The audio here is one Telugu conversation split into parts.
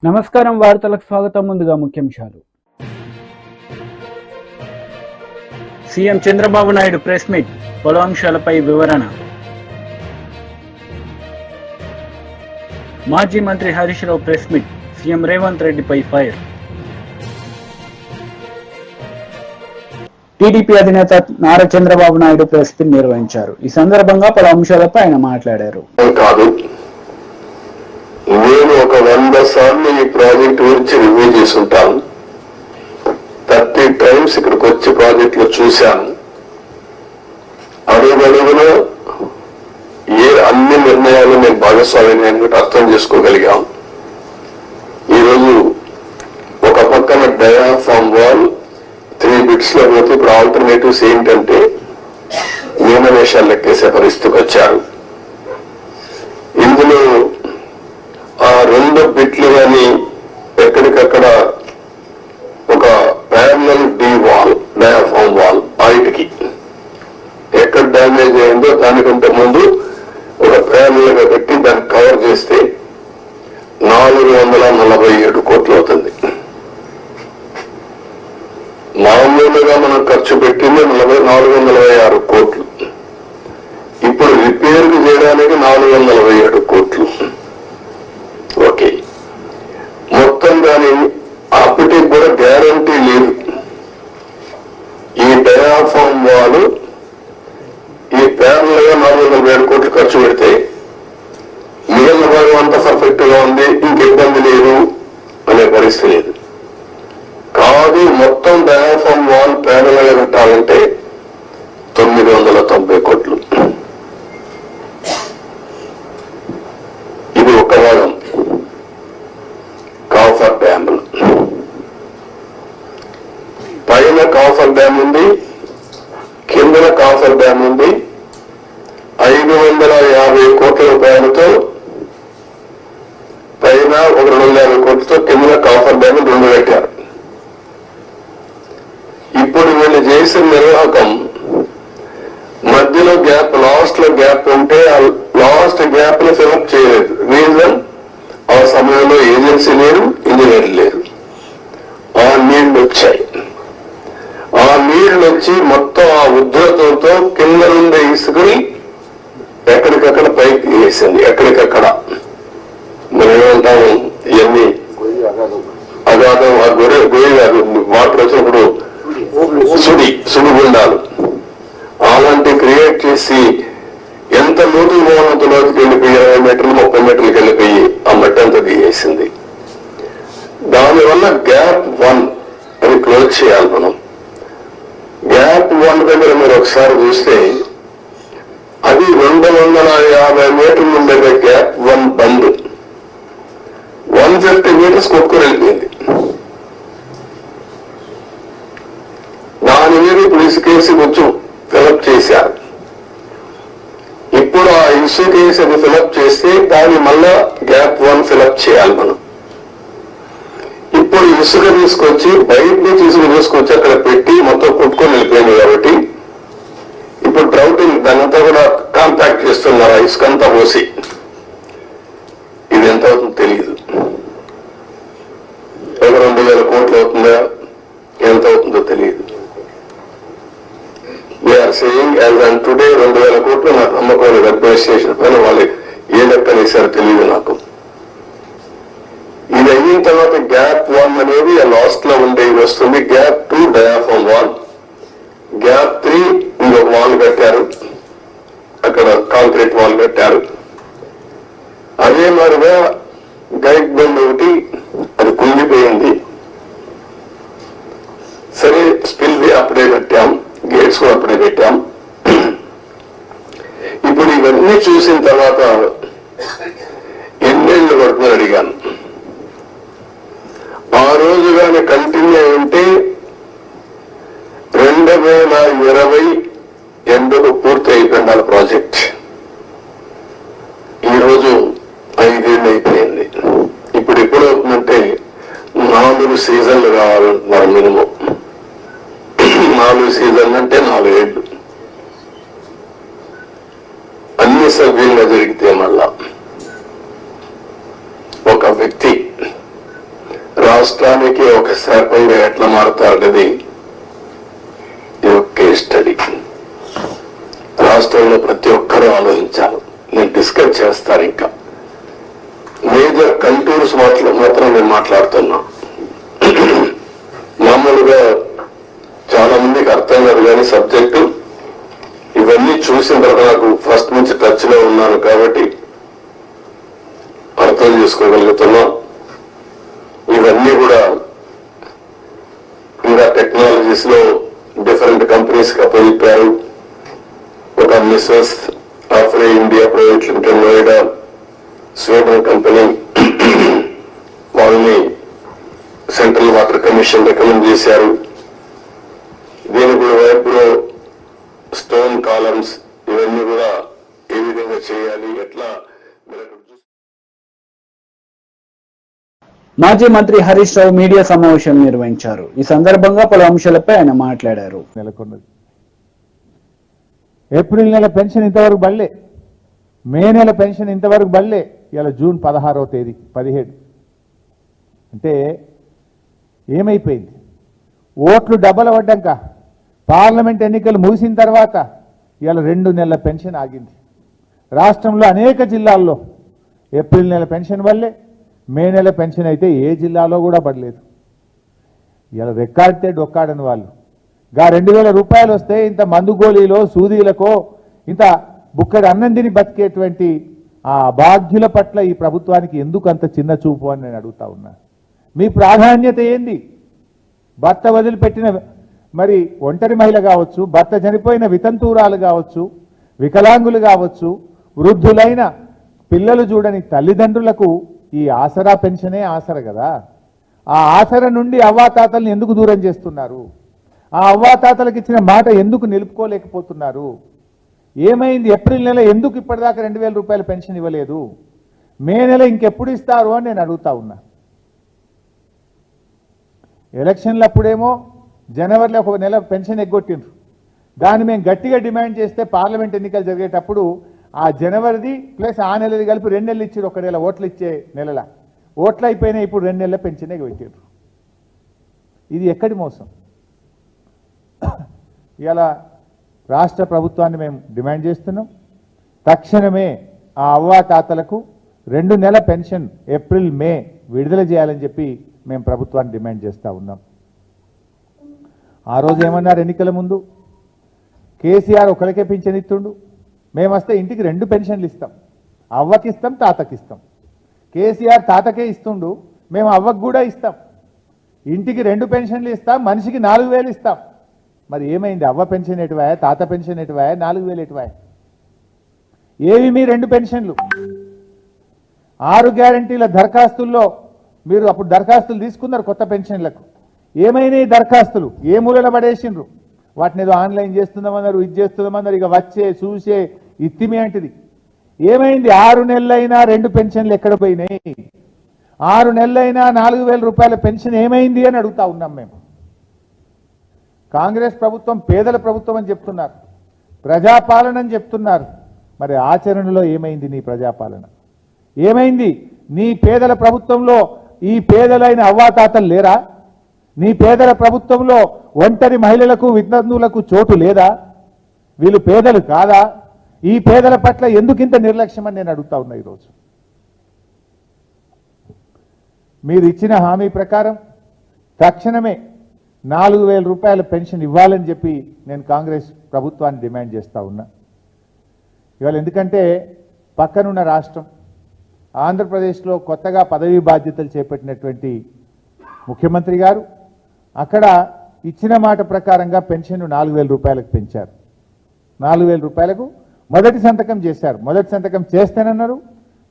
నమస్కారం, వార్తలకు స్వాగతం. ముందుగా ముఖ్యాంశాలు. CM Chandrababu Naidu press meet, పలు అంశాలపై వివరణ. మాజీ మంత్రి Harish Rao press meet, CM Revanth రెడ్డిపై ఫైర్. టీడీపీ అధినేత నారా చంద్రబాబు నాయుడు ప్రెస్ మీట్ నిర్వహించారు. ఈ సందర్భంగా పలు అంశాలపై ఆయన మాట్లాడారు. నేను ఒక 100 సార్లు ఈ ప్రాజెక్ట్ గురించి రివ్యూ చేసుంటాను. 30 టైమ్స్ ఇక్కడికి వచ్చి ప్రాజెక్టులో చూశాను. అడుగులో అన్ని నిర్ణయాలు నేను భాగస్వామ్యాన్ని అర్థం చేసుకోగలిగాం. ఈరోజు ఒక పక్కన డయాఫ్రామ్ వాల్ 3 బిట్స్ లో పోతే ఇప్పుడు ఆల్టర్నేటివ్స్ ఏంటంటే నియమవేషాలు లెక్కేసే పరిస్థితికి వచ్చారు. ఇందులో ఆ 2 బిట్లు కానీ ఎక్కడికక్కడ ఒక parallel D wall, diaphragm wall బయటికి ఎక్కడ డ్యామేజ్ అయిందో దానికంటే ముందు ఒక ప్యారలల్ గా పెట్టి దాన్ని కవర్ చేస్తే 447 కోట్లు అవుతుంది. మామూలుగా మనం ఖర్చు పెట్టింది 446 కోట్లు. ఇప్పుడు రిపేర్ చేయడానికి 447 కోట్లు. ఓకే, మొత్తం దాని అప్పటికి కూడా గ్యారంటీ లేదు. ఈ డయాఫ్రామ్ వాల్ ఈ ప్యారల్ గా 447 కోట్లు ఖర్చు పెడితే మిగిలిన భాగం అంతా పర్ఫెక్ట్ గా ఉంది, ఇంక ఇబ్బంది లేదు అనే పరిస్థితి లేదు. కాదు, మొత్తం డయాఫ్రామ్ వాల్ ప్యారల్ గా కట్టాలంటే 990 కోట్లు. ఇది ఒక భాగం. కాఫర్ డ్యామ్ పైన కాఫర్ డ్యామ్ ఉంది, కిందన కాఫర్ డ్యామ్ ఉంది. 550 కోట్ల రూపాయలతో పైన ఒక 250 కోట్లతో కిందన కాఫర్ డ్యామ్ 2 పెట్టారు. ఇప్పుడు వీళ్ళు చేసిన నిర్వాహకం మధ్యలో గ్యాప్, లాస్ట్ లో గ్యాప్ ఉంటే ఆ లాస్ట్ గ్యాప్ ని ఫిలప్ చేయలేదు. రీజన్, ఆ సమయంలో ఏజెన్సీ లేదు, ఇంజనీర్ లేదు. ఆ నీళ్లు వచ్చాయి. ఆ నీళ్లు వచ్చి మొత్తం ఆ ఉద్ధృతంతో కింద నుండి ఇసుకుని ఎక్కడికక్కడ పైకి వేసింది. ఎక్కడికక్కడ మనం ఏమంటాము, ఇవన్నీ అగాధం, ఆ గొయ్యి కాదు, వాటర్ వచ్చినప్పుడు సుడిగుండాలు అలాంటి క్రియేట్ చేసి ఎంత లోతుకు పోనంత లోతుకి వెళ్ళిపోయి 20 మీటర్లు 30 మీటర్లకు వెళ్ళిపోయి ఆ మట్టి అంతా తీయేసింది. దానివల్ల గ్యాప్ 1 అది క్లోజ్ చేయాలి మనం. గ్యాప్ 1 దగ్గర మీరు ఒకసారి చూస్తే అది 250 మీటర్లు ఉండేది. గ్యాప్ 1 బంద్ 150 మీటర్స్ కొట్టుకుని వెళ్ళిపోయింది. దాని మీద ఇప్పుడు ఇసుకేసి కొంచెం ఫిలప్ చేశారు. ఇప్పుడు ఆ ఇసుకేసి అది ఫిలప్ చేస్తే దాన్ని మళ్ళా గ్యాప్ 1 ఫిలప్ చేయాలి మనం. ఇప్పుడు ఇసుక తీసుకొచ్చి బయట నుంచి ఇసుక తీసుకొచ్చి అక్కడ పెట్టి మొత్తం కొట్టుకొని వెళ్ళిపోయింది. కాబట్టి ఇప్పుడు డ్రౌటింగ్ దానంతా కూడా కాంపాక్ట్ చేస్తున్నారు. ఆ ఇసుక అంతా పోసి ఇది ఎంత అవుతుందో తెలియదు. ఒక 2000 కోట్లు అవుతుందా, ఎంత అవుతుందో తెలియదు. We are saying as on today 2000 కోట్లు నాకు నమ్మకం లేదు. అడ్మినిస్ట్రేషన్ పైన వాళ్ళు ఏ లెక్కనేసారో తెలియదు నాకు. ఇది అయిన తర్వాత గ్యాప్ 1 అనేది లాస్ట్ లో ఉండేది వస్తుంది. గ్యాప్ 2 డయాఫ్రామ్ వాల్, గ్యాప్ 3 ఇంకొక వాల్ కట్టారు, అక్కడ కాంక్రీట్ వాల్ కట్టారు. అదే మాదిరిగా గైడ్ బండ్ ఒకటి అది కుంగిపోయింది. సరే, స్పిల్ వే అప్పుడే కట్టాం, గేట్స్ కూడా అప్పుడే పెట్టాం. ఇప్పుడు ఇవన్నీ చూసిన తర్వాత ఎన్నేళ్లు పడుతుందని అడిగాను. ఆ రోజు కానీ కంటిన్యూ ఉంటే 2020 ఎండుకు పూర్తి అయిపోయింది ప్రాజెక్ట్. ఈరోజు 5 ఏళ్ళు అయిపోయింది. ఇప్పుడు ఎప్పుడు అవుతుందంటే 4 సీజన్లు కావాలంటున్నారు మినిమం. 4 సీజన్లు అంటే 4 ఏళ్ళు. అన్ని సభ్యులుగా జరిగితే మళ్ళా ఒక వ్యక్తి రాష్ట్రానికి ఒక శాపంగా ఎట్లా మారుతారనేది ఇది ఒక కేస్ స్టడీ. రాష్ట్రంలో ప్రతి ఒక్కరూ ఆలోచించాలి. నేను డిస్కస్ చేస్తాను. ఇంకా మేజర్ కంటూర్స్ మాత్రం నేను మాట్లాడుతున్నా. మామూలుగా చాలా మందికి అర్థం కాదు కానీ సబ్జెక్టు ఇవన్నీ చూసిన తర్వాత నాకు ఫస్ట్ నుంచి టచ్ లో ఉన్నాను కాబట్టి అర్థం చేసుకోగలుగుతున్నా. ఇవన్నీ కూడా ఇంకా టెక్నాలజీస్ లో డిఫరెంట్ కంపెనీస్ కి అప్పచెప్పారు. ఒక messrs Afry India private limited Noida Sweden company వాళ్ళని సెంట్రల్ వాటర్ కమిషన్ రికమెండ్ చేశారు. దీని కూడా వైపులో స్టోన్ కాలమ్స్ ఇవన్నీ కూడా ఏ విధంగా చేయాలి ఎట్లా మాజీ మంత్రి హరీష్ రావు మీడియా సమావేశం నిర్వహించారు. ఈ సందర్భంగా పలు అంశాలపై ఆయన మాట్లాడారు. నెలకొన్నది. ఏప్రిల్ నెల పెన్షన్ ఇంతవరకు బళ్ళే, మే నెల పెన్షన్ ఇంతవరకు బళ్ళే. ఇలా జూన్ 16వ తేదీ 17 అంటే ఏమైపోయింది? ఓట్లు డబ్బలు పడ్డాక పార్లమెంట్ ఎన్నికలు ముగిసిన తర్వాత ఇలా 2 నెలల పెన్షన్ ఆగింది. రాష్ట్రంలో అనేక జిల్లాల్లో ఏప్రిల్ నెల పెన్షన్ వల్లే, మే నెల పెన్షన్ అయితే ఏ జిల్లాలో కూడా పడలేదు. ఇలా రెక్కాడితే డొక్కాడని వాళ్ళు గా 2000 రూపాయలు వస్తే ఇంత మందు గోళీలో సూదీలకో ఇంత బుక్కడి అన్నం తిని బతికేటువంటి ఆ భాగ్యుల పట్ల ఈ ప్రభుత్వానికి ఎందుకు అంత చిన్న చూపు అని నేను అడుగుతా ఉన్నా. మీ ప్రాధాన్యత ఏంది? భర్త వదిలిపెట్టిన మరి ఒంటరి మహిళ కావచ్చు, భర్త చనిపోయిన వితంతువురాలు కావచ్చు, వికలాంగులు కావచ్చు, వృద్ధులైన పిల్లలు చూడని తల్లిదండ్రులకు ఈ ఆసరా పెన్షనే ఆసర కదా. ఆ ఆసర నుండి అవ్వాతాతల్ని ఎందుకు దూరం చేస్తున్నారు? ఆ అవ్వాతాతలకు ఇచ్చిన మాట ఎందుకు నిలుపుకోలేకపోతున్నారు? ఏమైంది? ఏప్రిల్ నెల ఎందుకు ఇప్పటిదాకా 2000 రూపాయల పెన్షన్ ఇవ్వలేదు? మే నెల ఇంకెప్పుడు ఇస్తారు అని నేను అడుగుతా ఉన్నా. ఎలక్షన్లు అప్పుడేమో జనవరిలో ఒక నెల పెన్షన్ ఎగ్గొట్టిండ్రు. దాన్ని మేము గట్టిగా డిమాండ్ చేస్తే పార్లమెంట్ ఎన్నికలు జరిగేటప్పుడు ఆ జనవరిది ప్లస్ ఆ నెలది కలిపి 2 నెలలు ఇచ్చారు. ఒక నెల ఓట్లు ఇచ్చే నెలల ఓట్లు అయిపోయినాయి. ఇప్పుడు 2 నెలల పెన్షన్ ఎగ్గొట్టారు. ఇది ఎక్కడి మోసం? ఇలా రాష్ట్ర ప్రభుత్వాన్ని మేము డిమాండ్ చేస్తున్నాం. తక్షణమే ఆ అవ్వాతాతలకు 2 నెలల పెన్షన్ ఏప్రిల్ మే విడుదల చేయాలని చెప్పి మేము ప్రభుత్వాన్ని డిమాండ్ చేస్తూ ఉన్నాం. ఆ రోజు ఏమన్నారు? ఎన్నికల ముందు కేసీఆర్ ఒకరికే పింఛన్ ఇస్తుండు, మేము వస్తే ఇంటికి 2 పెన్షన్లు ఇస్తాం, అవ్వకిస్తాం తాతకిస్తాం. కేసీఆర్ తాతకే ఇస్తుండు, మేము అవ్వకు కూడా ఇస్తాం. ఇంటికి 2 పెన్షన్లు ఇస్తాం, మనిషికి 4000 ఇస్తాం. మరి ఏమైంది? అవ్వ పెన్షన్ ఎటువాయా, తాత పెన్షన్ ఎటువాయా, 4000 ఎటువాయా? ఏవి మీ 2 పెన్షన్లు? 6 గ్యారంటీల దరఖాస్తుల్లో మీరు అప్పుడు దరఖాస్తులు తీసుకున్నారు కొత్త పెన్షన్లకు. ఏమైనా దరఖాస్తులు ఏ మూలలో పడేసిండ్రు? వాటిని ఏదో ఆన్లైన్ చేస్తున్నామన్నారు, ఇది చేస్తున్నామన్నారు. ఇక వచ్చే చూసే ఇత్తిమి అంటిది. ఏమైంది? 6 నెలలైనా 2 పెన్షన్లు ఎక్కడ పోయినాయి? 6 నెలలైనా 4000 రూపాయల పెన్షన్ ఏమైంది అని అడుగుతా ఉన్నాం మేము. కాంగ్రెస్ ప్రభుత్వం పేదల ప్రభుత్వం అని చెప్తున్నారు, ప్రజాపాలన అని చెప్తున్నారు. మరి ఆచరణలో ఏమైంది నీ ప్రజాపాలన? ఏమైంది? నీ పేదల ప్రభుత్వంలో ఈ పేదలైన అవ్వాతాతలు లేరా? నీ పేదల ప్రభుత్వంలో ఒంటరి మహిళలకు వితంతువులకు చోటు లేదా? వీళ్ళు పేదలు కాదా? ఈ పేదల పట్ల ఎందుకింత నిర్లక్ష్యం అని నేను అడుగుతా ఉన్నా. ఈరోజు మీరు ఇచ్చిన హామీ ప్రకారం తక్షణమే 4000 రూపాయల పెన్షన్ ఇవ్వాలని చెప్పి నేను కాంగ్రెస్ ప్రభుత్వాన్ని డిమాండ్ చేస్తూ ఉన్నా. ఇవాళ ఎందుకంటే పక్కనున్న రాష్ట్రం ఆంధ్రప్రదేశ్లో కొత్తగా పదవీ బాధ్యతలు చేపట్టినటువంటి ముఖ్యమంత్రి గారు అక్కడ ఇచ్చిన మాట ప్రకారంగా పెన్షన్ 4000 రూపాయలకు పెంచారు. 4000 రూపాయలకు మొదటి సంతకం చేశారు. మొదటి సంతకం చేస్తానన్నారు,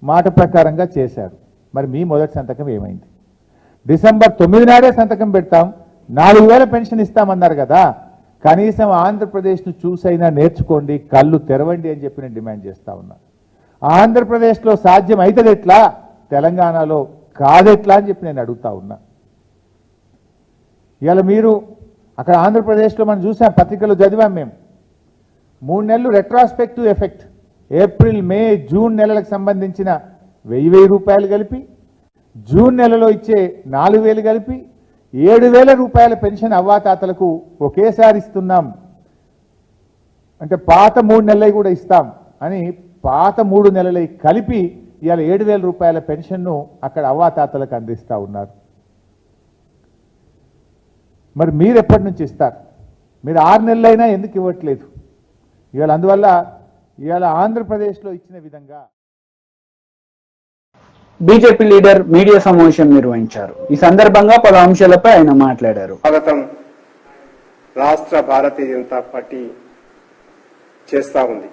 మాట ప్రకారంగా చేశారు. మరి మీ మొదటి సంతకం ఏమైంది? డిసెంబర్ 9 నాడే సంతకం పెడతాం, 4000 పెన్షన్ ఇస్తామన్నారు కదా. కనీసం ఆంధ్రప్రదేశ్ను చూసైనా నేర్చుకోండి, కళ్ళు తెరవండి అని చెప్పి నేను డిమాండ్ చేస్తా ఉన్నా. ఆంధ్రప్రదేశ్లో సాధ్యం అవుతుంది ఎట్లా, తెలంగాణలో కాదెట్లా అని చెప్పి నేను అడుగుతా ఉన్నా. ఇవాళ మీరు అక్కడ ఆంధ్రప్రదేశ్లో మనం చూసాం, పత్రికలు చదివాం మేము. 3 నెలలు retrospective effect, April May June నెలలకు సంబంధించిన 1000 రూపాయలు కలిపి జూన్ నెలలో ఇచ్చే 4,000 కలిపి 7,000 రూపాయల పెన్షన్ అవ్వాతాతలకు ఒకేసారి ఇస్తున్నాం, అంటే పాత 3 నెలలు కూడా ఇస్తాం అని పాత 3 నెలలు కలిపి ఇవాళ 7,000 రూపాయల పెన్షన్ను అక్కడ అవ్వాతాతలకు అందిస్తూ ఉన్నారు. మరి మీరు ఎప్పటి నుంచి ఇస్తారు? మీరు 6 నెలలైనా ఎందుకు ఇవ్వట్లేదు? ఇవాళ అందువల్ల ఇవాళ ఆంధ్రప్రదేశ్లో ఇచ్చిన విధంగా బీజేపీ లీడర్ మీడియా సమావేశం నిర్వహించారు. ఈ సందర్భంగా పలు అంశాలపై ఆయన మాట్లాడారు. స్వాగతం రాష్ట్ర భారతీయ జనతా పార్టీ చేస్తా ఉంది.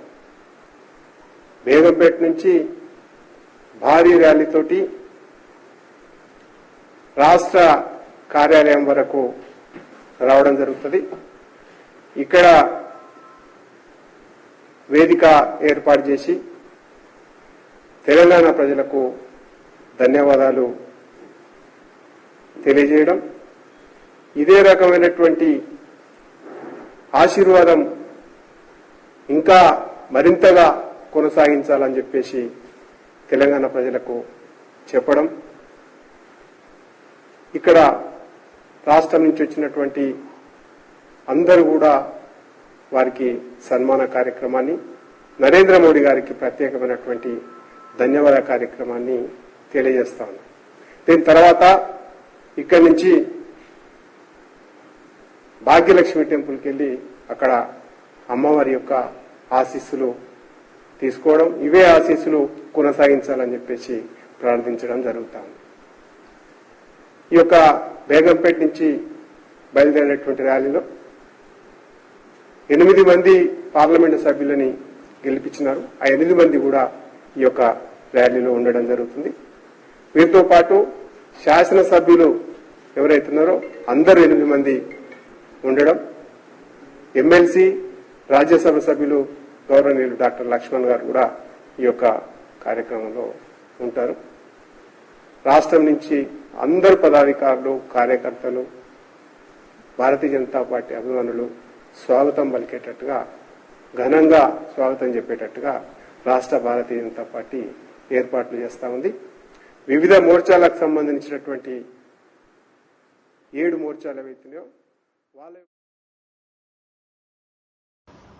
బేగంపేట నుంచి భారీ ర్యాలీతోటి రాష్ట్ర కార్యాలయం వరకు రావడం జరుగుతుంది. ఇక్కడ వేదిక ఏర్పాటు చేసి తెలంగాణ ప్రజలకు ధన్యవాదాలు తెలియజేయడం, ఇదే రకమైనటువంటి ఆశీర్వాదం ఇంకా మరింతగా కొనసాగించాలని చెప్పేసి తెలంగాణ ప్రజలకు చెప్పడం, ఇక్కడ రాష్ట్రం నుంచి వచ్చినటువంటి అందరూ కూడా వారికి సన్మాన కార్యక్రమాన్ని, నరేంద్ర మోడీ గారికి ప్రత్యేకమైనటువంటి ధన్యవాద కార్యక్రమాన్ని తెలియజేస్తాను. దీని తర్వాత ఇక్కడి నుంచి భాగ్యలక్ష్మి టెంపుల్కి వెళ్ళి అక్కడ అమ్మవారి యొక్క ఆశీస్సులు తీసుకోవడం, ఇవే ఆశీస్సులు కొనసాగించాలని చెప్పేసి ప్రార్థించడం జరుగుతుంది. ఈ యొక్క బేగంపేట నుంచి బయలుదేరినటువంటి ర్యాలీలో 8 మంది పార్లమెంటు సభ్యులని గెలిపించినారు. ఆ 8 మంది కూడా ఈ యొక్క ర్యాలీలో ఉండడం జరుగుతుంది. వీరితో పాటు శాసనసభ్యులు ఎవరైతున్నారో అందరూ 8 మంది ఉండడం, ఎమ్మెల్సీ రాజ్యసభ సభ్యులు గౌరవనీయులు డాక్టర్ లక్ష్మణ్ గారు కూడా ఈ యొక్క కార్యక్రమంలో ఉంటారు. రాష్ట్రం నుంచి అందరు పదాధికారులు, కార్యకర్తలు, భారతీయ జనతా పార్టీ అభిమానులు స్వాగతం పలికేటట్టుగా, ఘనంగా స్వాగతం చెప్పేటట్టుగా రాష్ట్ర భారతీయ జనతా పార్టీ ఏర్పాట్లు చేస్తా ఉంది. వివిధ మోర్చాలకు సంబంధించినటువంటి 7 మోర్చాలు ఏవైతున్నాయో వాళ్ళ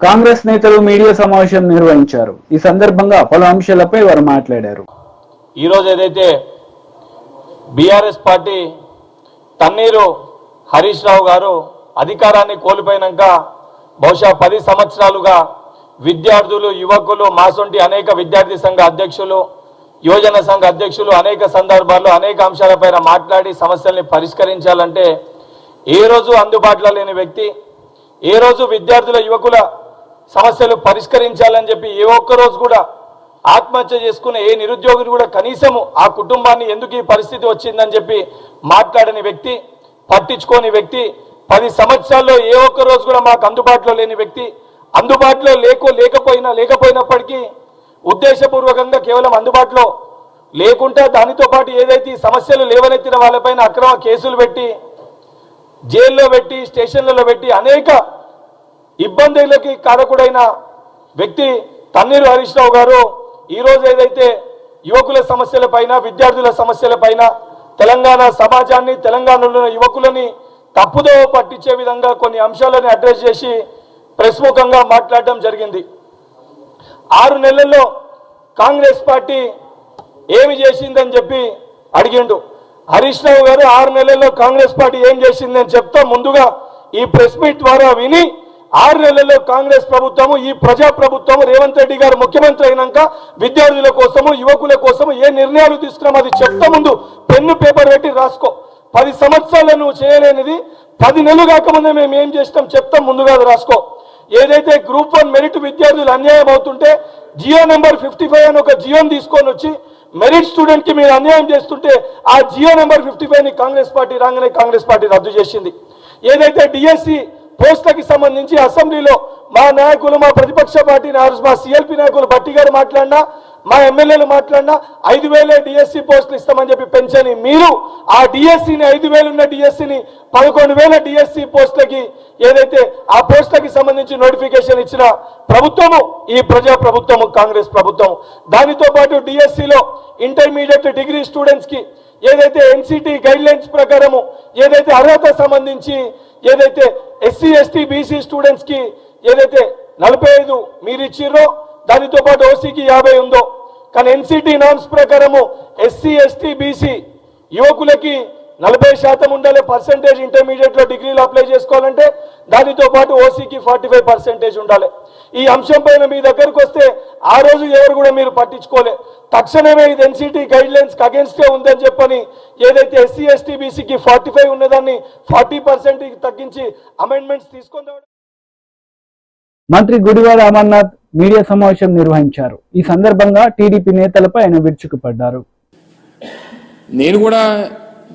కాంగ్రెస్ నేతలు మీడియా సమావేశం నిర్వహించారు. ఈ సందర్భంగా పలు అంశాలపై వారు మాట్లాడారు. ఈరోజు ఏదైతే బీఆర్ఎస్ పార్టీ తన్నీరు హరీష్ రావు గారు అధికారాన్ని కోల్పోయినాక బహుశా 10 సంవత్సరాలుగా విద్యార్థులు, యువకులు, మాసొంటి అనేక విద్యార్థి సంఘ అధ్యక్షులు, యువజన సంఘ అధ్యక్షులు అనేక సందర్భాల్లో అనేక అంశాలపైన మాట్లాడి సమస్యల్ని పరిష్కరించాలంటే ఏ రోజు అందుబాటులో లేని వ్యక్తి, ఏ రోజు విద్యార్థుల, యువకుల సమస్యలు పరిష్కరించాలని చెప్పి ఏ ఒక్క రోజు కూడా ఆత్మహత్య చేసుకునే ఏ నిరుద్యోగులు కూడా కనీసము ఆ కుటుంబాన్ని ఎందుకు ఈ పరిస్థితి వచ్చిందని చెప్పి మాట్లాడని వ్యక్తి, పట్టించుకోని వ్యక్తి, 10 సంవత్సరాల్లో ఏ ఒక్క రోజు కూడా మాకు అందుబాటులో లేని వ్యక్తి, అందుబాటులో లేకపోయినప్పటికీ ఉద్దేశపూర్వకంగా కేవలం అందుబాటులో లేకుండా దానితో పాటు ఏదైతే సమస్యలు లేవనెత్తిన వాళ్ళపైన అక్రమ కేసులు పెట్టి, జైల్లో పెట్టి, స్టేషన్లలో పెట్టి అనేక ఇబ్బందులకి కారకుడైన వ్యక్తి తన్నీరు హరీష్ రావు గారు ఈరోజు ఏదైతే యువకుల సమస్యలపైన, విద్యార్థుల సమస్యలపైన, తెలంగాణ సమాజాన్ని, తెలంగాణలో యువకులని తప్పుదోవ పట్టించే విధంగా కొన్ని అంశాలను అడ్రస్ చేసి ప్రెస్ ముఖంగా మాట్లాడడం జరిగింది. 6 నెలల్లో కాంగ్రెస్ పార్టీ ఏమి చేసిందని చెప్పి అడిగిండు. హరీష్ రావు గారు 6 నెలల్లో కాంగ్రెస్ పార్టీ ఏం చేసిందని చెప్తా ముందుగా ఈ ప్రెస్ మీట్ ద్వారా విని 6 నెలల్లో కాంగ్రెస్ ప్రభుత్వము, ఈ ప్రజా ప్రభుత్వము, రేవంత్ రెడ్డి గారు ముఖ్యమంత్రి అయినాక విద్యార్థుల కోసము, యువకుల కోసము ఏ నిర్ణయాలు తీసుకున్నాం అది చెప్తా ముందు పెన్ను పేపర్ పెట్టి రాసుకో. 10 సంవత్సరాల్లో నువ్వు చేయలేనిది 10 నెలలు కాకముందే మేము ఏం చేస్తాం చెప్తాం, ముందుగా అది రాసుకో. ఏదైతే గ్రూప్ 1 మెరిట్ విద్యార్థులు అన్యాయం అవుతుంటే జియో నెంబర్ 55 అని ఒక జియోని తీసుకొని వచ్చి మెరిట్ స్టూడెంట్ కి మీరు అన్యాయం చేస్తుంటే ఆ జియో నెంబర్ 55 ని కాంగ్రెస్ పార్టీ రాగానే కాంగ్రెస్ పార్టీ రద్దు చేసింది. ఏదైతే డిఎస్సి పోస్టులకి సంబంధించి అసెంబ్లీలో మా నాయకులు, మా ప్రతిపక్ష పార్టీ నాయకులు, మా సిఎల్పి నాయకులు బట్టి గారు మాట్లాడినా, మా ఎమ్మెల్యేలు మాట్లాడినా 5,000 డిఎస్సి పోస్టులు ఇస్తామని చెప్పి పెంచని మీరు ఆ డిఎస్సిని 5,000 ఉన్న డిఎస్సిని 11,000 డిఎస్సి పోస్టులకి ఏదైతే ఆ పోస్టులకి సంబంధించి నోటిఫికేషన్ ఇచ్చిన ప్రభుత్వము ఈ ప్రజా ప్రభుత్వము, కాంగ్రెస్ ప్రభుత్వం. దానితో పాటు డిఎస్సిలో ఇంటర్మీడియట్ డిగ్రీ స్టూడెంట్స్ కి ఏదైతే ఎన్సిటి గైడ్ లైన్స్ ప్రకారము ఏదైతే అర్హత సంబంధించి ఏదైతే ఎస్సీ ఎస్టీ బీసీ స్టూడెంట్స్ కి ఏదైతే 45 మీరు ఇచ్చిర్రో దానితో పాటు ఓసీకి 50 ఉందో, కానీ ఎన్సిటి నామ్స్ ప్రకారము ఎస్సీ ఎస్టీ బీసీ యువకులకి 40% ఉండాలి పర్సెంటేజ్ ఇంటర్మీడియట్ లో డిగ్రీలు అప్లై చేసుకోవాలంటే, దానితో పాటు ఓసీకి 45% ఉండాలి. ఈ అంశం పైన మీ దగ్గరకు వస్తే ఆ రోజు ఎవరు కూడా మీరు పట్టించుకోలే. తక్షణమే ఇది ఎన్సిటి గైడ్ లైన్స్ అగేన్స్టే ఉందని చెప్పని ఏదైతే ఎస్సీ ఎస్టీ బీసీకి 45 ఉన్నదాన్ని 40% తగ్గించి అమెండ్మెంట్స్ తీసుకొని రావడం. మంత్రి గుడివాడ అమర్నాథ్ మీడియా సమావేశం నిర్వహించారు. ఈ సందర్భంగా టీడీపీ నేతలపై ఆయన విరుచుకుపడ్డారు. నేను కూడా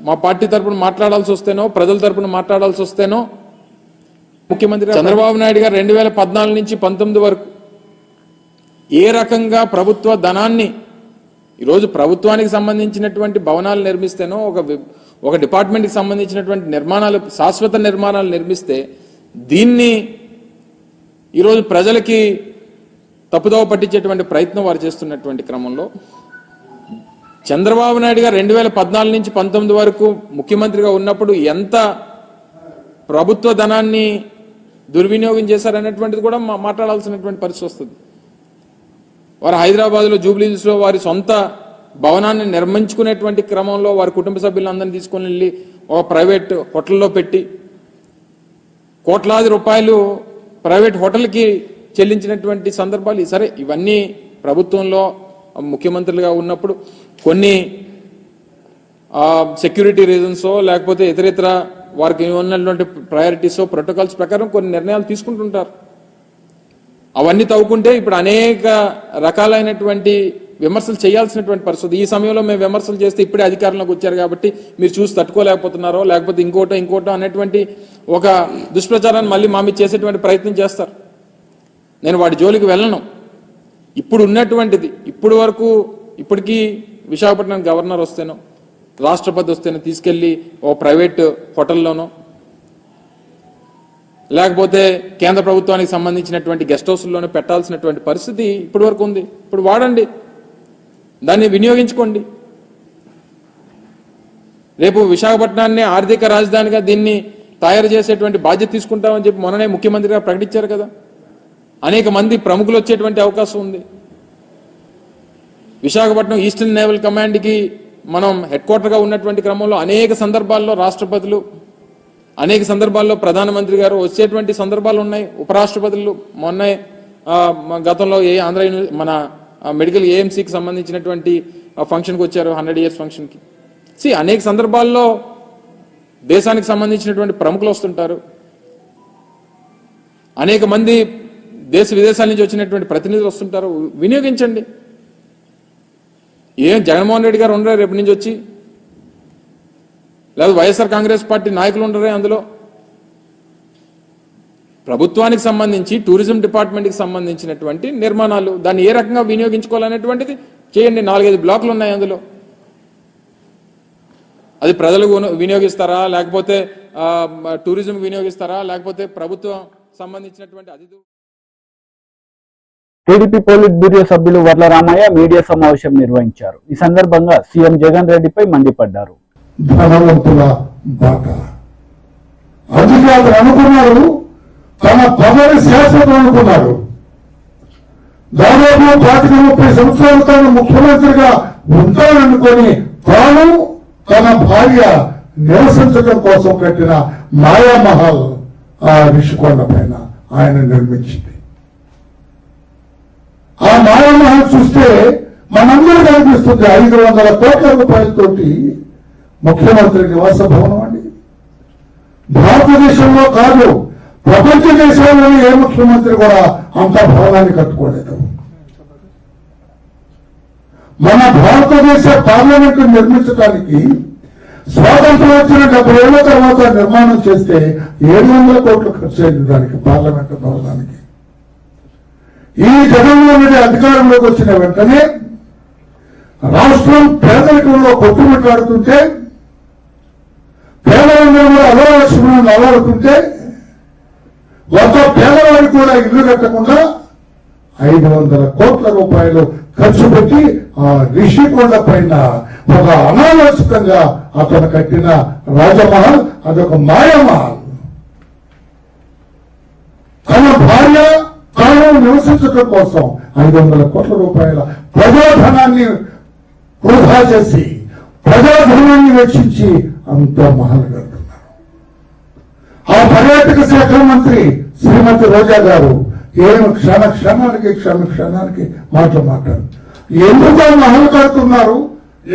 మా పార్టీ తరపున మాట్లాడాల్సి వస్తేనో, ప్రజల తరపున మాట్లాడాల్సి వస్తేనో, ముఖ్యమంత్రి చంద్రబాబు నాయుడు గారు 2014 నుంచి 19 వరకు ఏ రకంగా ప్రభుత్వ ధనాన్ని ఈరోజు ప్రభుత్వానికి సంబంధించినటువంటి భవనాలు నిర్మిస్తేనో, ఒక డిపార్ట్మెంట్కి సంబంధించినటువంటి నిర్మాణాలు, శాశ్వత నిర్మాణాలు నిర్మిస్తే దీన్ని ఈరోజు ప్రజలకి తప్పుదోవ పట్టించేటువంటి ప్రయత్నం వారు చేస్తున్నటువంటి క్రమంలో చంద్రబాబు నాయుడు గారు 2014 నుంచి 19 వరకు ముఖ్యమంత్రిగా ఉన్నప్పుడు ఎంత ప్రభుత్వ ధనాన్ని దుర్వినియోగం చేశారనేటువంటిది కూడా మాట్లాడాల్సినటువంటి పరిస్థితి వస్తుంది. వారు హైదరాబాద్లో జూబ్లీహిల్స్లో వారి సొంత భవనాన్ని నిర్మించుకునేటువంటి క్రమంలో వారి కుటుంబ సభ్యులందరినీ తీసుకొని వెళ్ళి ఒక ప్రైవేట్ హోటల్లో పెట్టి కోట్లాది రూపాయలు ప్రైవేట్ హోటల్కి చెల్లించినటువంటి సందర్భాలు. సరే, ఇవన్నీ ప్రభుత్వంలో ముఖ్యమంత్రులుగా ఉన్నప్పుడు కొన్ని సెక్యూరిటీ రీజన్సో లేకపోతే ఇతరితర వారికి ఉన్నటువంటి ప్రయారిటీసో ప్రోటోకాల్స్ ప్రకారం కొన్ని నిర్ణయాలు తీసుకుంటుంటారు. అవన్నీ తవ్వుకుంటే ఇప్పుడు అనేక రకాలైనటువంటి విమర్శలు చేయాల్సినటువంటి పరిస్థితి. ఈ సమయంలో మేము విమర్శలు చేస్తే ఇప్పుడే అధికారంలోకి వచ్చారు కాబట్టి మీరు చూసి తట్టుకోలేకపోతున్నారో లేకపోతే ఇంకోటో అనేటువంటి ఒక దుష్ప్రచారాన్ని మళ్ళీ మా మీద చేసేటువంటి ప్రయత్నం చేస్తారు. నేను వాటి జోలికి వెళ్ళను. ఇప్పుడు ఉన్నటువంటిది ఇప్పటికీ విశాఖపట్నం గవర్నర్ వస్తేనో రాష్ట్రపతి వస్తేనో తీసుకెళ్లి ఓ ప్రైవేట్ హోటల్లోనో లేకపోతే కేంద్ర ప్రభుత్వానికి సంబంధించినటువంటి గెస్ట్ హౌస్లోనో పెట్టాల్సినటువంటి పరిస్థితి ఇప్పటి వరకు ఉంది. ఇప్పుడు వాడండి, దాన్ని వినియోగించుకోండి. రేపు విశాఖపట్నాన్ని ఆర్థిక రాజధానిగా దీన్ని తయారు చేసేటువంటి బాధ్యత తీసుకుంటామని చెప్పి మొన్ననే ముఖ్యమంత్రి గారు ప్రకటించారు కదా. అనేక మంది ప్రముఖులు వచ్చేటువంటి అవకాశం ఉంది. విశాఖపట్నం ఈస్టర్న్ నేవల్ కమాండ్కి మనం హెడ్ క్వార్టర్గా ఉన్నటువంటి క్రమంలో అనేక సందర్భాల్లో రాష్ట్రపతులు, అనేక సందర్భాల్లో ప్రధానమంత్రి గారు వచ్చేటువంటి సందర్భాలు ఉన్నాయి. ఉపరాష్ట్రపతులు మొన్న గతంలో ఆంధ్ర మన మెడికల్ ఏఎంసీకి సంబంధించినటువంటి ఫంక్షన్కి వచ్చారు, 100 years ఫంక్షన్కి. అనేక సందర్భాల్లో దేశానికి సంబంధించినటువంటి ప్రముఖులు వస్తుంటారు. అనేక మంది దేశ విదేశాల నుంచి వచ్చినటువంటి ప్రతినిధులు వస్తుంటారు. వినియోగించండి. జగన్మోహన్ రెడ్డి గారు ఉండరు రేపు నుంచి వచ్చి, లేదా వైఎస్ఆర్ కాంగ్రెస్ పార్టీ నాయకులు ఉండరే అందులో. ప్రభుత్వానికి సంబంధించి టూరిజం డిపార్ట్మెంట్కి సంబంధించినటువంటి నిర్మాణాలు దాన్ని ఏ రకంగా వినియోగించుకోవాలనేటువంటిది చేయండి. 4-5 బ్లాకులు ఉన్నాయి అందులో. అది ప్రజలకు వినియోగిస్తారా, లేకపోతే టూరిజం వినియోగిస్తారా, లేకపోతే ప్రభుత్వం సంబంధించినటువంటి అది. టీడీపీ పోలిట్ బ్యూరో సభ్యులు వర్ల రామయ్య మీడియా సమావేశం నిర్వహించారు. ఈ సందర్భంగా సీఎం జగన్ రెడ్డిపై మండిపడ్డారు. ధనవంతుల బాట అధికారులు అనుకున్నారు, తమ పదవి శాశ్వతం అనుకున్నారు. దాదాపు 25-30 సంవత్సరాల తాను ముఖ్యమంత్రిగా ఉంటాననుకొని తాను తన భార్య నివసించడం కోసం కట్టిన మాయామహల్ ఆ రిషికొండ పైన ఆయన నిర్మించింది. ఆ మాయామహల్ చూస్తే మనందరికీ అనిపిస్తుంది 500 కోట్ల రూపాయలతోటి ముఖ్యమంత్రి నివాస భవనం అండి. భారతదేశంలో కాదు, ప్రపంచ దేశాల్లోని ఏ ముఖ్యమంత్రి కూడా అంత భవనాన్ని కట్టుకోలేదు. మన భారతదేశ పార్లమెంటు నిర్మించడానికి స్వాతంత్రం వచ్చిన 70 ఏళ్ల తర్వాత నిర్మాణం చేస్తే 700 కోట్లు ఖర్చు అయింది దానికి, పార్లమెంటు భవనానికి. ఈ జగన్మోహన్ రెడ్డి అధికారంలోకి వచ్చిన వెంటనే రాష్ట్రం పేదరికంలో కొట్టుమిట్లాడుతుంటే, పేదలందరూ కూడా అలవలక్ష్మణ్ అలవడుతుంటే, ఒక పేదవాడికి కూడా ఇల్లు కట్టకుండా 500 కోట్ల రూపాయలు ఖర్చు పెట్టి ఆ రిషికొండ పైన ఒక అనాలోచితంగా అతను కట్టిన రాజమహల్ అదొక మాయమహల్. తన భార్య తాను నివసించడం కోసం 500 కోట్ల రూపాయల ప్రజాధనాన్ని వృధా చేసి ప్రజాధనాన్ని వెచ్చించి అంత మహల్ కడుతున్నారు. ఆ పర్యాటక శాఖ మంత్రి శ్రీమతి రోజా గారు ఏం క్షణానికి మాట్లాడు ఎందుకో మహల్ కడుతున్నారు,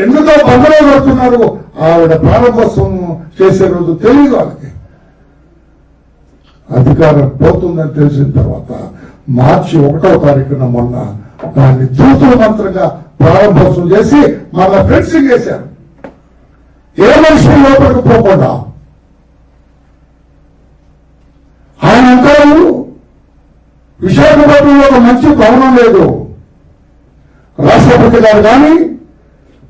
ఎందుకో బంధువులు కడుతున్నారు, ఆవిడ ప్రారంభోత్సవం చేసే రోజు తెలియదు వాళ్ళకి. అధికారం పోతుందని తెలిసిన తర్వాత మార్చి 1వ తారీఖున మొన్న దాన్ని తూతుల మంత్రంగా ప్రారంభోత్సవం చేసి మళ్ళా ఫెన్సింగ్ చేశారు. ఏ మనిషి లోపలికి పోకుండా. ఆయన అంటారు విశాఖపట్నంలో ఒక మంచి భవనం లేదు, రాష్ట్రపతి గారు కానీ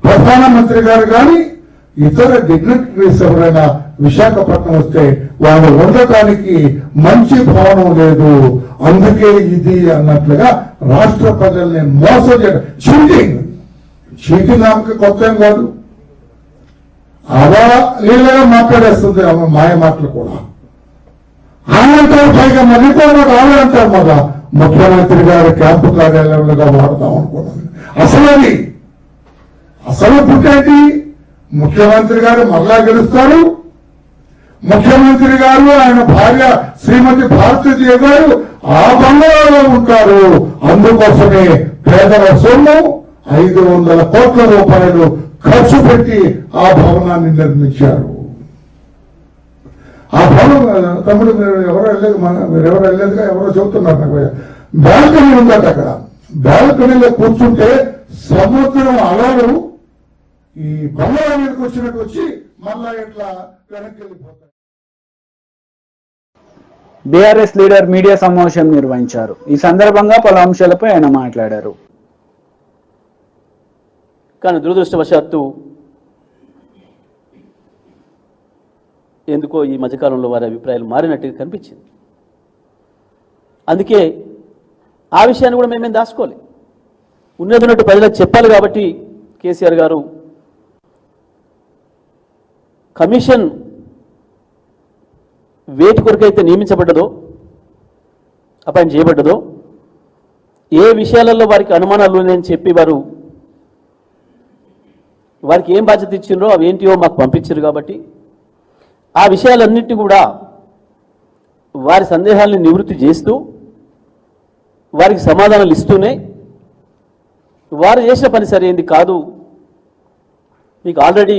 ప్రధానమంత్రి గారు కానీ ఇతర డిగ్నిటరీస్ ఎవరైనా విశాఖపట్నం వస్తే వాళ్ళు ఉండటానికి మంచి భవనం లేదు, అందుకే ఇది అన్నట్లుగా రాష్ట్ర ప్రజల్ని మోసం చేయడం. చీటింగ్ ఆమెకి కొత్త ఏం కాదు, లీలగా మాట్లాడేస్తుంది ఆమె మాయ మాటలు కూడా. ఆనంటారు పైగా మళ్ళీ కూడా రావాలంటారు మళ్ళా ముఖ్యమంత్రి గారి క్యాంపు కార్యాలయంలో వాడతాం అనుకున్నాను. అసలు పుట్టేంటి, ముఖ్యమంత్రి గారు మళ్ళా గెలుస్తారు, ముఖ్యమంత్రి గారు ఆయన భార్య శ్రీమతి భారతీదేవి గారు ఆ బంగాళాలో ఉంటారు. అందుకోసమే పేదల సొమ్ము 500 కోట్ల రూపాయలు ఖర్చు పెట్టి ఆ భవనాన్ని నిర్మించారు. ఆ భవనం తమ్ముడు మీరెవరు వెళ్ళలేదుగా, ఎవరో చెబుతున్నారు నాకు. బాల్కనీ ఉందట అక్కడ. బాల్కనీలో కూర్చుంటే సముద్రం అలలు ఈ బంగాళా మీదకి వచ్చినట్టు వచ్చి మళ్ళా ఇట్లా వెనక్కి వెళ్ళిపోతాయి. బీఆర్ఎస్ లీడర్ మీడియా సమావేశం నిర్వహించారు. ఈ సందర్భంగా పలు అంశాలపై ఆయన మాట్లాడారు. కానీ దురదృష్టవశాత్తు ఎందుకో ఈ మధ్యకాలంలో వారి అభిప్రాయాలు మారినట్టుగా కనిపించింది. అందుకే ఆ విషయాన్ని కూడా మేమేం దాచుకోవాలి, ఉన్నట్టు ప్రజలకు చెప్పాలి. కాబట్టి కేసీఆర్ గారు కమిషన్ వేటి కొరకైతే నియమించబడ్డదో, అపాయింట్ చేయబడ్డదో, ఏ విషయాలలో వారికి అనుమానాలు ఉన్నాయని చెప్పి వారికి ఏం బాధ్యత ఇచ్చిండ్రో అవి ఏంటియో మాకు పంపించారు. కాబట్టి ఆ విషయాలన్నింటినీ కూడా వారి సందేహాలను నివృత్తి చేస్తూ వారికి సమాధానాలు ఇస్తూనే వారు చేసిన పని సరైంది కాదు, మీకు ఆల్రెడీ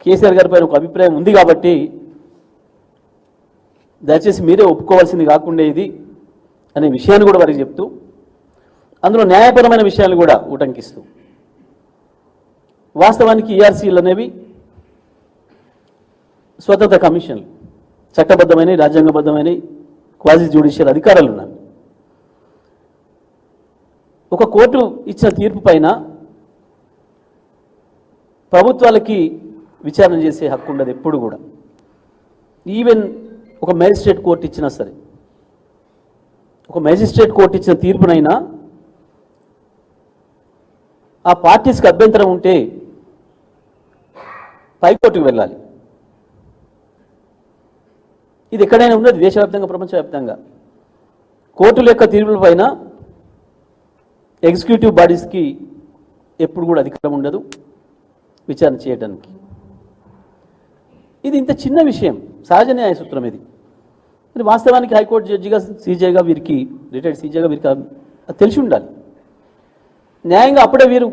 కేసీఆర్ గారి పైన ఒక అభిప్రాయం ఉంది కాబట్టి దయచేసి మీరే ఒప్పుకోవాల్సింది కాకుండా ఇది అనే విషయాన్ని కూడా వారికి చెప్తూ, అందులో న్యాయపరమైన విషయాలు కూడా ఉటంకిస్తూ, వాస్తవానికి ఈఆర్సీలు అనేవి స్వతంత్ర కమిషన్లు, చట్టబద్ధమైన రాజ్యాంగబద్ధమైన క్వాజీ జ్యుడిషియల్ అధికారాలు ఉన్నాయి. ఒక కోర్టు ఇచ్చిన తీర్పు పైన ప్రభుత్వాలకి విచారణ చేసే హక్కు ఉండదు ఎప్పుడు కూడా. ఈవెన్ ఒక మేజిస్ట్రేట్ కోర్టు ఇచ్చినా సరే, ఒక మేజిస్ట్రేట్ కోర్టు ఇచ్చిన తీర్పునైనా ఆ పార్టీస్కి అభ్యంతరం ఉంటే హైకోర్టుకు వెళ్ళాలి. ఇది ఎక్కడైనా ఉన్నది, దేశవ్యాప్తంగా ప్రపంచవ్యాప్తంగా. కోర్టుల యొక్క తీర్పుల పైన ఎగ్జిక్యూటివ్ బాడీస్కి ఎప్పుడు కూడా అధికారం ఉండదు విచారణ చేయడానికి. ఇది ఇంత చిన్న విషయం, సహజ న్యాయ సూత్రం ఇది. మరి వాస్తవానికి హైకోర్టు జడ్జిగా సీజేగా వీరికి, రిటైర్డ్ సీజేగా వీరికి తెలిసి ఉండాలి. న్యాయంగా అప్పుడే వీరు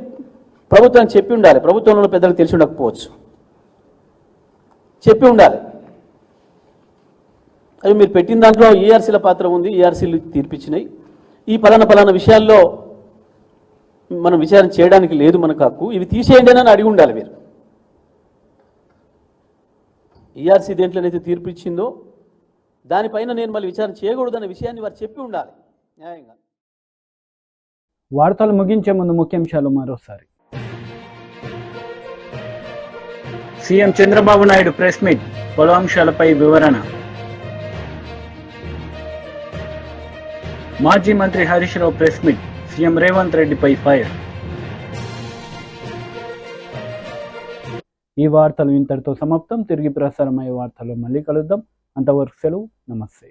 ప్రభుత్వానికి చెప్పి ఉండాలి. ప్రభుత్వంలో పెద్దలకు తెలిసి ఉండకపోవచ్చు, చెప్పి ఉండాలి. అవి మీరు పెట్టిన దాంట్లో ఈఆర్సీల పాత్ర ఉంది, ఈఆర్సీలు తీర్పిచ్చినాయి, ఈ పలానా విషయాల్లో మనం విచారణ చేయడానికి లేదు మనకు హక్కు, ఇవి తీసేయండి అని అడిగి ఉండాలి మీరు. ఈఆర్సీ దేంట్లోనైతే తీర్పు ఇచ్చిందో దానిపైన నేను మళ్ళీ విచారణ చేయకూడదనే విషయాన్ని వారు చెప్పి ఉండాలి. న్యాయంగా. వార్తలు ముగించే ముందు ముఖ్యాంశాలు మరోసారి. CM Chandrababu Naidu press meet, పలు అంశాలపై వివరణ. మాజీ మంత్రి Harish Rao press meet, CM Revanth రెడ్డిపై ఫైర్. ఈ వార్తలు ఇంతటితో సమాప్తం. తిరిగి ప్రసారమయ్యే వార్తల్లో మళ్ళీ కలుద్దాం. అంతవరకు సెలవు. నమస్తే.